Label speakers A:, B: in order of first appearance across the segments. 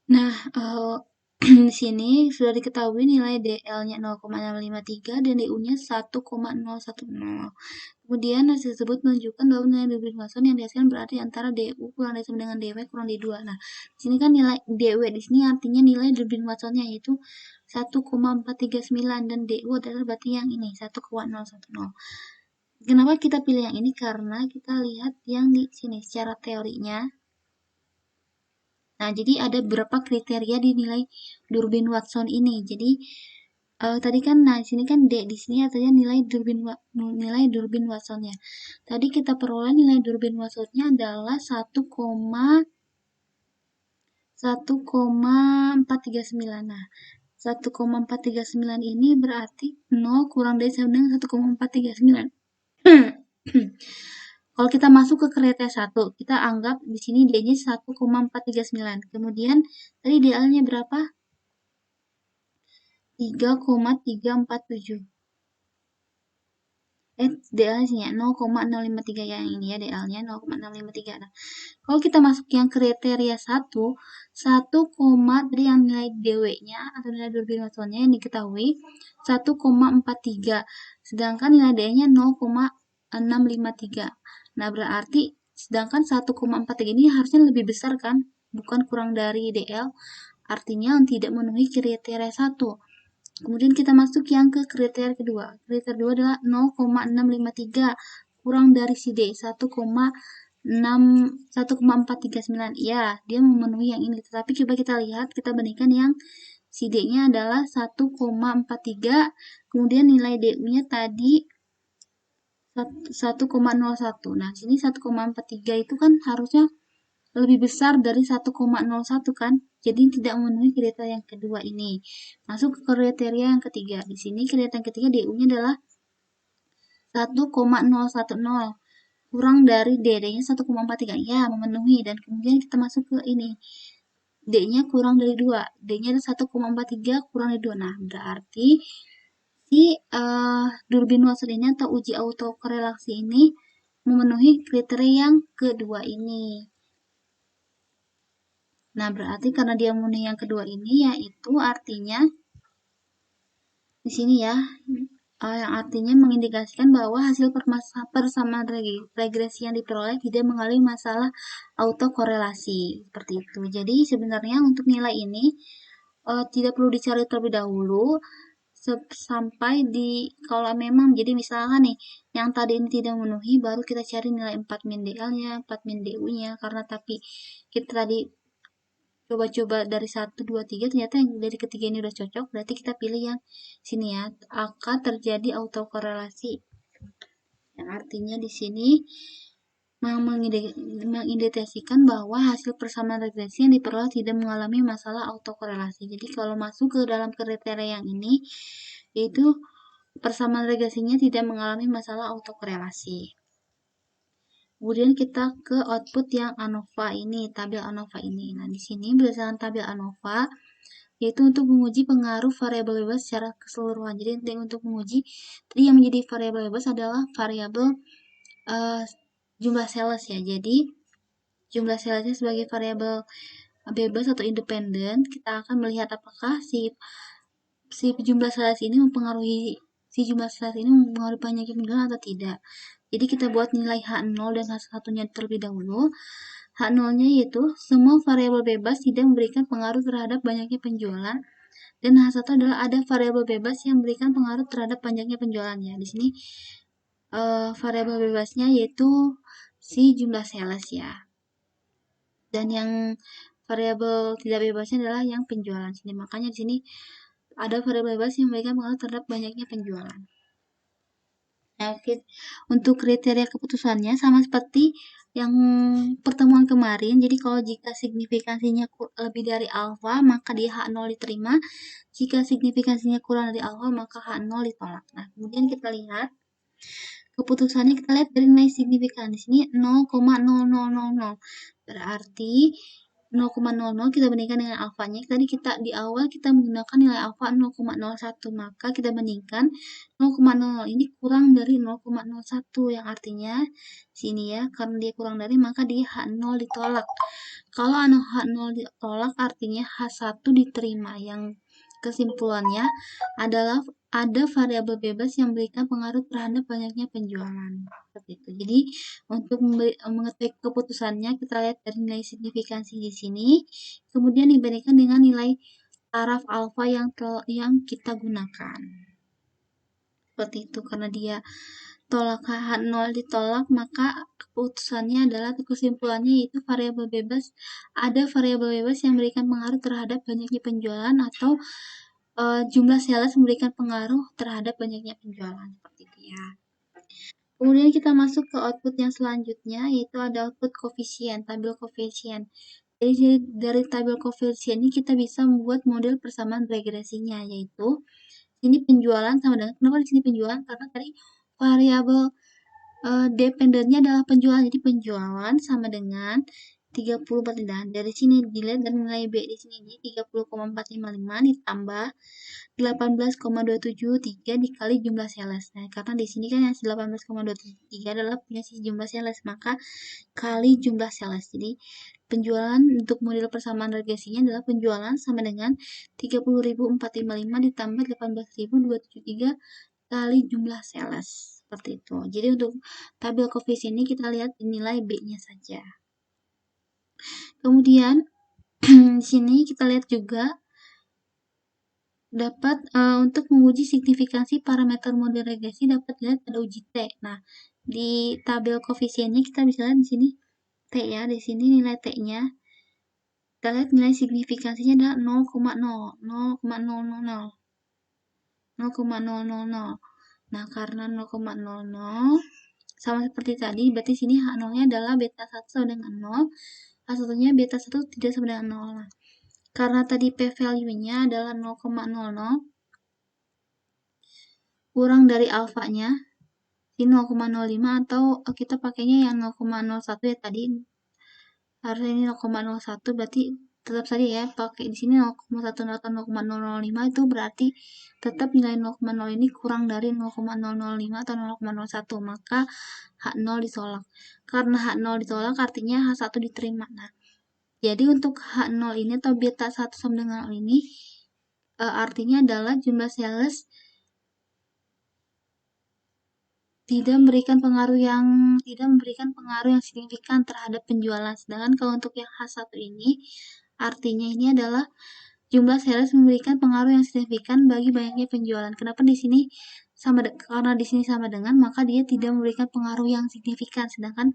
A: Nah, di sini sudah diketahui nilai DL-nya 0,653 dan DU-nya 1,010. Kemudian hasil tersebut menunjukkan bahwa nilai Durbin Watson yang dihasilkan berarti antara DU kurang dari sama dengan DW kurang dari 2. Nah, di sini kan nilai DW di sini artinya nilai Durbin Watson-nya yaitu 1,439 dan DU adalah berarti yang ini 1,010. Kenapa kita pilih yang ini? Karena kita lihat yang di sini secara teorinya. Nah, jadi ada beberapa kriteria di nilai Durbin Watson ini. Jadi tadi kan, nah di sini kan D, di sini artinya nilai Durbin Watsonnya. Tadi kita peroleh nilai Durbin Watsonnya adalah 1,439. Nah, 1,439 ini berarti 0 kurang dari sama dengan 1,439. Kalau kita masuk ke kriteria 1, kita anggap di sini D-nya 1,439. Kemudian tadi DL-nya berapa? 3,347. DL-nya 0,653 yang ini ya, DL-nya 0,653. Nah, kalau kita masuk yang kriteria 1, 1, tadi yang nilai DW-nya atau nilai Durbin Watsonnya yang diketahui 1,43. Sedangkan nilai D-nya 0,653. Nah, berarti sedangkan 1,43 ini harusnya lebih besar kan? Bukan kurang dari DL. Artinya tidak memenuhi kriteria 1. Kemudian kita masuk yang ke kriteria kedua. Kriteria kedua adalah 0,653 kurang dari si D 1,439. Ya, dia memenuhi yang ini. Tetapi coba kita lihat, kita bandingkan yang si D-nya adalah 1,43, kemudian nilai DU-nya tadi 1,01. Nah, sini 1,43 itu kan harusnya lebih besar dari 1,01 kan? Jadi tidak memenuhi kriteria yang kedua ini. Masuk ke kriteria yang ketiga. Di sini kriteria yang ketiga DU-nya adalah 1,010 kurang dari D-nya 1,43. Ya, memenuhi. Dan kemudian kita masuk ke ini. D-nya kurang dari 2. D-nya adalah 1,43 kurang dari 2. Nah, berarti si Durbin Watson ini atau uji autokorelasi ini memenuhi kriteria yang kedua ini. Nah, berarti karena dia memenuhi yang kedua ini, yaitu artinya di sini ya, yang artinya mengindikasikan bahwa hasil persamaan regresi yang diperoleh tidak mengalami masalah autokorelasi seperti itu. Jadi sebenarnya untuk nilai ini tidak perlu dicari terlebih dahulu sampai di kalau memang jadi misalnya nih yang tadi ini tidak memenuhi baru kita cari nilai 4 min DL-nya, 4 min DU-nya karena tapi kita tadi coba-coba dari 1, 2, 3 ternyata yang dari ketiga ini udah cocok, berarti kita pilih yang sini ya, akan terjadi autokorelasi. Yang artinya di sini mengindikasikan bahwa hasil persamaan regresi yang diperoleh tidak mengalami masalah autokorelasi. Jadi kalau masuk ke dalam kriteria yang ini, yaitu persamaan regresinya tidak mengalami masalah autokorelasi. Kemudian kita ke output yang ANOVA ini, tabel ANOVA ini. Nah, di sini berdasarkan tabel ANOVA, yaitu untuk menguji pengaruh variabel bebas secara keseluruhan. Jadi untuk menguji, tadi yang menjadi variabel bebas adalah variabel jumlah sales ya. Jadi jumlah salesnya sebagai variabel bebas atau independen, kita akan melihat apakah si jumlah sales ini mempengaruhi banyaknya penjualan atau tidak. Jadi kita buat nilai H0 dan H1-nya terlebih dahulu. H0-nya yaitu semua variabel bebas tidak memberikan pengaruh terhadap banyaknya penjualan. Dan H1 adalah ada variabel bebas yang memberikan pengaruh terhadap banyaknya penjualannya. Di sini variabel bebasnya yaitu si jumlah sales ya. Dan yang variabel tidak bebasnya adalah yang penjualan. Sini makanya di sini ada variabel bebas yang memberikan pengaruh terhadap banyaknya penjualan. Nah, untuk kriteria keputusannya sama seperti yang pertemuan kemarin. Jadi kalau jika signifikansinya lebih dari alfa, maka dia H0 diterima. Jika signifikansinya kurang dari alfa, maka H0 ditolak. Nah, kemudian kita lihat keputusannya, kita lihat dari nilai signifikan. Di sini 0,0000. Berarti 0,00 kita bandingkan dengan alfanya. Tadi kita di awal kita menggunakan nilai alfa 0,01, maka kita bandingkan 0,00 ini kurang dari 0,01 yang artinya sini ya, karena dia kurang dari maka dia H0 ditolak. Kalau H0 ditolak artinya H1 diterima, yang kesimpulannya adalah ada variabel bebas yang memberikan pengaruh terhadap banyaknya penjualan. Seperti itu. Jadi untuk mengetahui keputusannya kita lihat dari nilai signifikansi di sini, kemudian dibandingkan dengan nilai taraf alfa yang kita gunakan. Seperti itu, karena dia tolak H0 ditolak, maka keputusannya adalah kesimpulannya yaitu variabel bebas. Ada variabel bebas yang memberikan pengaruh terhadap banyaknya penjualan atau jumlah sales memberikan pengaruh terhadap banyaknya penjualan. Seperti itu ya. Kemudian kita masuk ke output yang selanjutnya, yaitu ada output koefisien, tabel koefisien. Jadi dari tabel koefisien ini kita bisa membuat model persamaan regresinya, yaitu ini penjualan sama dengan, kenapa di sini penjualan? Karena tadi variabel dependennya adalah penjualan, jadi penjualan sama dengan 30 dan dari sini dilihat dari nilai B di sini 30,455 ditambah 18,273 dikali jumlah sales. Nah, karena di sini kan yang 18,273 adalah punya si jumlah sales, maka kali jumlah sales. Jadi penjualan untuk model persamaan regresinya adalah penjualan sama dengan 30.455 ditambah 18.273 kali jumlah sales. Seperti itu. Jadi untuk tabel koefisien ini kita lihat nilai B-nya saja. Kemudian di sini kita lihat juga dapat untuk menguji signifikansi parameter model regresi dapat dilihat pada uji T. Nah, di tabel koefisiennya kita bisa lihat di sini T ya, di sini nilai T-nya. Kita lihat nilai signifikansinya adalah 0,0. Nah, karena 0,00 sama seperti tadi, berarti sini H0-nya adalah beta 1 sama dengan 0, H1-nya beta 1 tidak sama dengan 0. Nah, karena tadi p-value-nya adalah 0,00 kurang dari alfanya, ini 0,05 atau kita pakainya yang 0,01 ya tadi. Harusnya ini 0,01 berarti tetap saja ya pakai di sini 0,1 atau 0,005 itu berarti tetap nilai 0,0 ini kurang dari 0,005 atau 0,01, maka H0 ditolak. Karena H0 ditolak artinya H1 diterima. Nah, jadi untuk H0 ini atau beta 1 sama dengan ini artinya adalah jumlah sales tidak memberikan pengaruh yang signifikan terhadap penjualan. Sedangkan kalau untuk yang H1 ini artinya ini adalah jumlah sales memberikan pengaruh yang signifikan bagi banyaknya penjualan. Kenapa di sini karena di sini sama dengan, maka dia tidak memberikan pengaruh yang signifikan. Sedangkan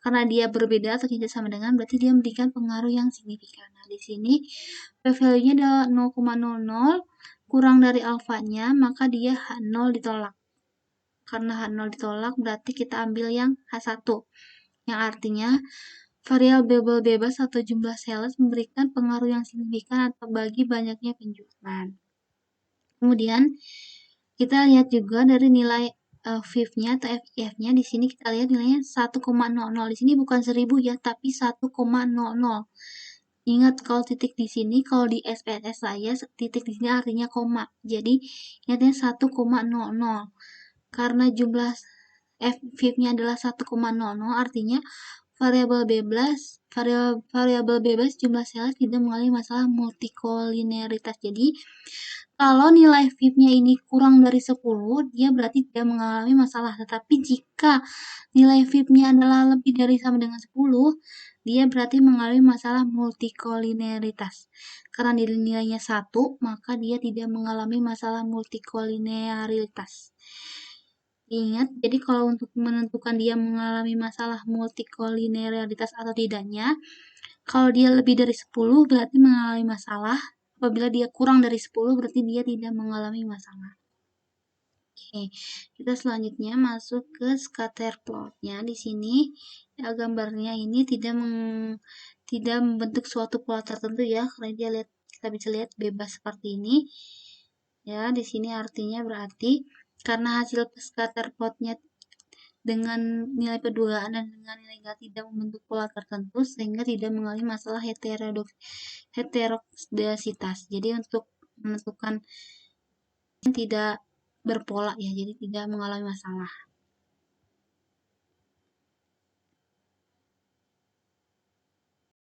A: karena dia berbeda atau tidak sama dengan, berarti dia memberikan pengaruh yang signifikan. Nah, di sini p-value-nya adalah 0,00 kurang dari alfanya, maka dia H0 ditolak. Karena H0 ditolak, berarti kita ambil yang H1. Yang artinya, variabel bebas atau jumlah sales memberikan pengaruh yang signifikan atau bagi banyaknya penjualan. Kemudian, kita lihat juga dari nilai FIF-nya atau FIF-nya. Di sini kita lihat nilainya 1,00. Di sini bukan 1000 ya, tapi 1,00. Ingat kalau titik di sini, kalau di SPSS saya, titik di sini artinya koma. Jadi, ingatnya 1,00. Karena jumlah FIF-nya adalah 1,00, artinya variabel bebas jumlah sales tidak mengalami masalah multikolineritas. Jadi, kalau nilai FIF-nya ini kurang dari 10, dia berarti tidak mengalami masalah. Tetapi jika nilai FIF-nya adalah lebih dari sama dengan 10, dia berarti mengalami masalah multikolineritas. Karena nilainya 1, maka dia tidak mengalami masalah multikolineritas. Ingat, jadi kalau untuk menentukan dia mengalami masalah multikolineritas atau tidaknya, kalau dia lebih dari 10 berarti mengalami masalah. Apabila dia kurang dari 10 berarti dia tidak mengalami masalah. Oke, kita selanjutnya masuk ke scatter plot-nya. Di sini ya, gambarnya ini tidak membentuk suatu pola tertentu ya, karena kita bisa lihat bebas seperti ini. Ya, di sini artinya berarti karena hasil scatter plot-nya dengan nilai perdugaan dan dengan nilai negatif tidak membentuk pola tertentu sehingga tidak mengalami masalah heterodisitas. Jadi untuk menentukan tidak berpola ya, jadi tidak mengalami masalah.